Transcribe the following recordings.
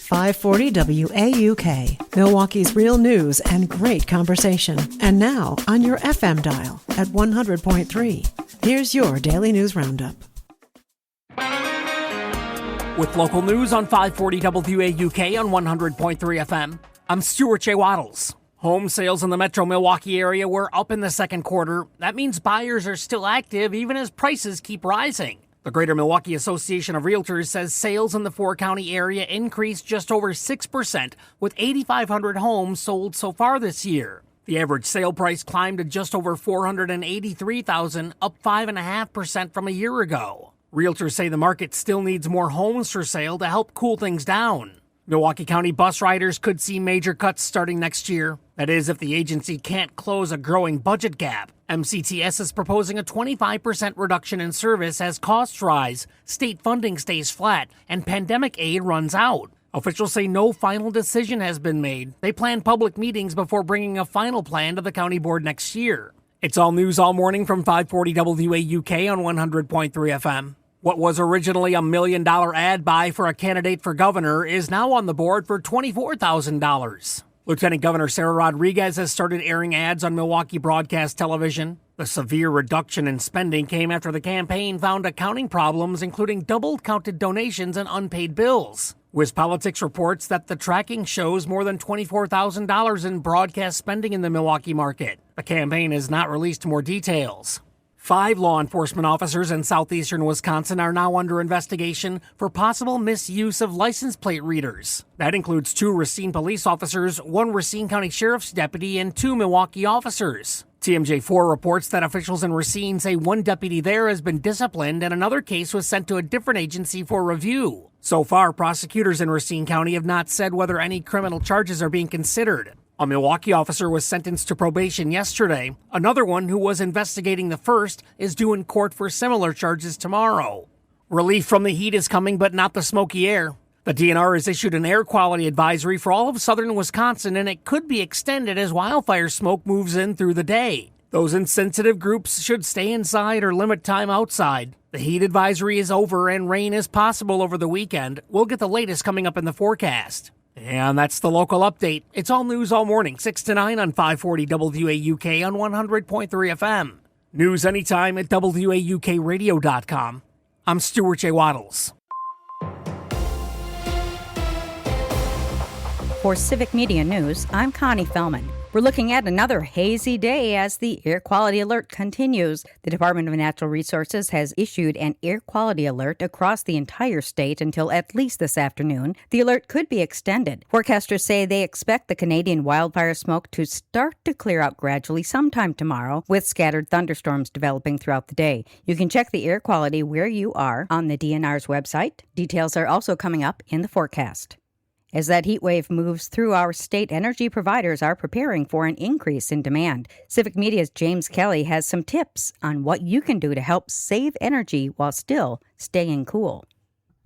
540 WAUK, Milwaukee's real news and great conversation. And now on your FM dial at 100.3. Here's your Daily News Roundup. With local news on 540 WAUK on 100.3 FM, I'm Stuart J. Waddles. Home sales in the metro Milwaukee area were up in the second quarter. That means buyers are still active even as prices keep rising. The Greater Milwaukee Association of Realtors says sales in the four-county area increased just over 6%, with 8,500 homes sold so far this year. The average sale price climbed to just over $483,000, up 5.5% from a year ago. Realtors say the market still needs more homes for sale to help cool things down. Milwaukee County bus riders could see major cuts starting next year. That is, if the agency can't close a growing budget gap. MCTS is proposing a 25% reduction in service as costs rise, state funding stays flat, and pandemic aid runs out. Officials say no final decision has been made. They plan public meetings before bringing a final plan to the county board next year. It's all news all morning from 540 WAUK on 100.3 FM. What was originally a $1 million ad buy for a candidate for governor is now on the board for $24,000. Lieutenant Governor Sarah Rodriguez has started airing ads on Milwaukee broadcast television. The severe reduction in spending came after the campaign found accounting problems, including double-counted donations and unpaid bills. WizPolitics reports that the tracking shows more than $24,000 in broadcast spending in the Milwaukee market. The campaign has not released more details. 5 law enforcement officers in southeastern Wisconsin are now under investigation for possible misuse of license plate readers. That includes 2 Racine police officers, 1 Racine County Sheriff's deputy, and 2 Milwaukee officers. TMJ4 reports that officials in Racine say 1 deputy there has been disciplined and another case was sent to a different agency for review. So far, prosecutors in Racine County have not said whether any criminal charges are being considered. A Milwaukee officer was sentenced to probation yesterday. Another one who was investigating the first is due in court for similar charges tomorrow. Relief from the heat is coming, but not the smoky air. The DNR has issued an air quality advisory for all of southern Wisconsin, and it could be extended as wildfire smoke moves in through the day. Those in sensitive groups should stay inside or limit time outside. The heat advisory is over and rain is possible over the weekend. We'll get the latest coming up in the forecast. And that's the local update. It's all news all morning, 6 to 9 on 540 WAUK on 100.3 FM. News anytime at WAUKradio.com. I'm Stuart J. Waddles. For Civic Media News, I'm Connie Fellman. We're looking at another hazy day as the air quality alert continues. The Department of Natural Resources has issued an air quality alert across the entire state until at least this afternoon. The alert could be extended. Forecasters say they expect the Canadian wildfire smoke to start to clear out gradually sometime tomorrow, with scattered thunderstorms developing throughout the day. You can check the air quality where you are on the DNR's website. Details are also coming up in the forecast. As that heat wave moves through our state, energy providers are preparing for an increase in demand. Civic Media's James Kelly has some tips on what you can do to help save energy while still staying cool.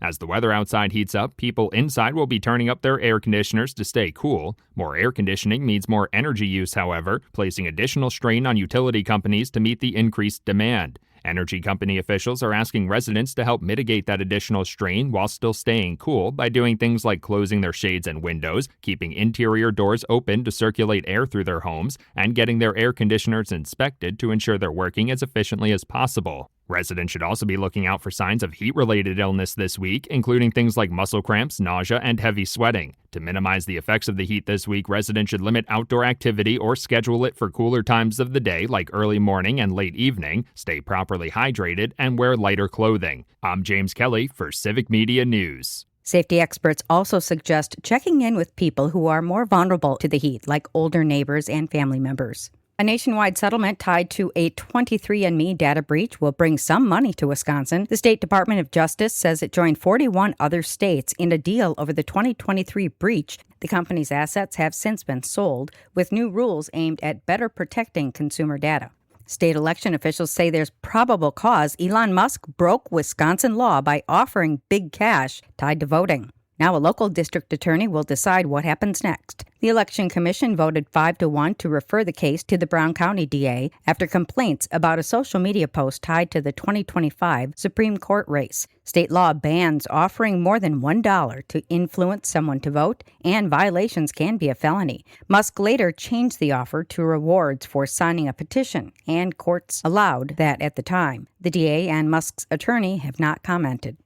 As the weather outside heats up, people inside will be turning up their air conditioners to stay cool. More air conditioning means more energy use, however, placing additional strain on utility companies to meet the increased demand. Energy company officials are asking residents to help mitigate that additional strain while still staying cool by doing things like closing their shades and windows, keeping interior doors open to circulate air through their homes, and getting their air conditioners inspected to ensure they're working as efficiently as possible. Residents should also be looking out for signs of heat-related illness this week, including things like muscle cramps, nausea, and heavy sweating. To minimize the effects of the heat this week, residents should limit outdoor activity or schedule it for cooler times of the day like early morning and late evening, stay properly hydrated, and wear lighter clothing. I'm James Kelly for Civic Media News. Safety experts also suggest checking in with people who are more vulnerable to the heat, like older neighbors and family members. A nationwide settlement tied to a 23andMe data breach will bring some money to Wisconsin. The State Department of Justice says it joined 41 other states in a deal over the 2023 breach. The company's assets have since been sold, with new rules aimed at better protecting consumer data. State election officials say there's probable cause Elon Musk broke Wisconsin law by offering big cash tied to voting. Now a local district attorney will decide what happens next. The Election Commission voted 5-1 to refer the case to the Brown County DA after complaints about a social media post tied to the 2025 Supreme Court race. State law bans offering more than $1 to influence someone to vote, and violations can be a felony. Musk later changed the offer to rewards for signing a petition, and courts allowed that at the time. The DA and Musk's attorney have not commented.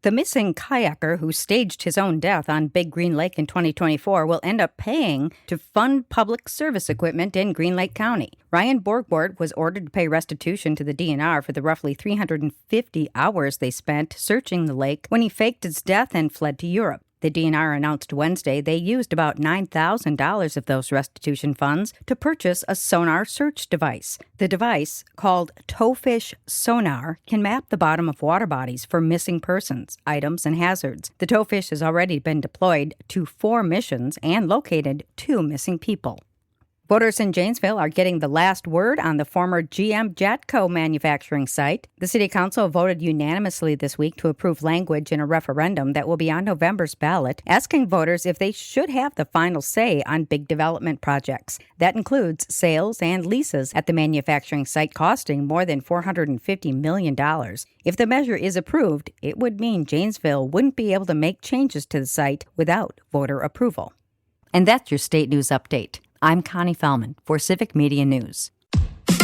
The missing kayaker who staged his own death on Big Green Lake in 2024 will end up paying to fund public service equipment in Green Lake County. Ryan Borgward was ordered to pay restitution to the DNR for the roughly 350 hours they spent searching the lake when he faked his death and fled to Europe. The DNR announced Wednesday they used about $9,000 of those restitution funds to purchase a sonar search device. The device, called Towfish Sonar, can map the bottom of water bodies for missing persons, items, and hazards. The Towfish has already been deployed to 4 missions and located 2 missing people. Voters in Janesville are getting the last word on the former GM Jatco manufacturing site. The City Council voted unanimously this week to approve language in a referendum that will be on November's ballot, asking voters if they should have the final say on big development projects. That includes sales and leases at the manufacturing site costing more than $450 million. If the measure is approved, it would mean Janesville wouldn't be able to make changes to the site without voter approval. And that's your state news update. I'm Connie Fellman for Civic Media News. A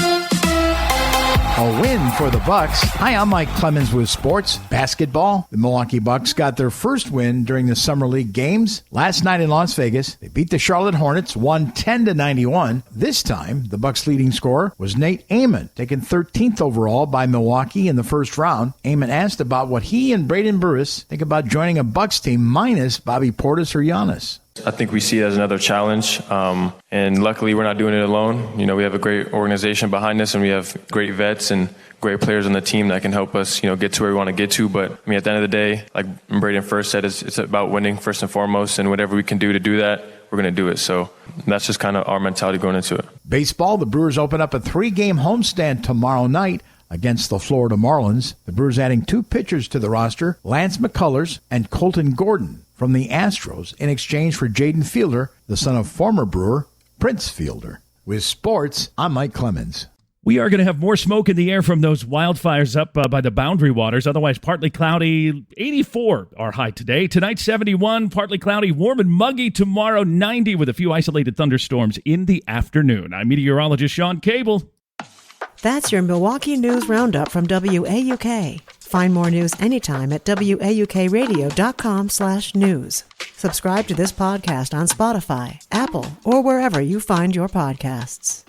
win for the Bucks. Hi, I'm Mike Clemens with sports. Basketball. The Milwaukee Bucks got their first win during the Summer League games. Last night in Las Vegas, they beat the Charlotte Hornets 110-91. This time, the Bucks' leading scorer was Nate Amon, taken 13th overall by Milwaukee in the first round. Amon asked about what he and Braden Burris think about joining a Bucks team minus Bobby Portis or Giannis. I think we see it as another challenge, and luckily we're not doing it alone. You know, we have a great organization behind us, and we have great vets and great players on the team that can help us, get to where we want to get to. But, at the end of the day, like Braden first said, it's about winning first and foremost, and whatever we can do to do that, we're going to do it. So that's just kind of our mentality going into it. Baseball, the Brewers open up a 3-game homestand tomorrow night against the Florida Marlins. The Brewers adding 2 pitchers to the roster, Lance McCullers and Colton Gordon from the Astros, in exchange for Jaden Fielder, the son of former Brewer Prince Fielder. With sports, I'm Mike Clemens. We are going to have more smoke in the air from those wildfires up by the Boundary Waters. Otherwise, partly cloudy, 84 our high today. Tonight, 71, partly cloudy, warm and muggy. Tomorrow, 90 with a few isolated thunderstorms in the afternoon. I'm meteorologist Sean Cable. That's your Milwaukee News Roundup from WAUK. Find more news anytime at WAUKradio.com/news. Subscribe to this podcast on Spotify, Apple, or wherever you find your podcasts.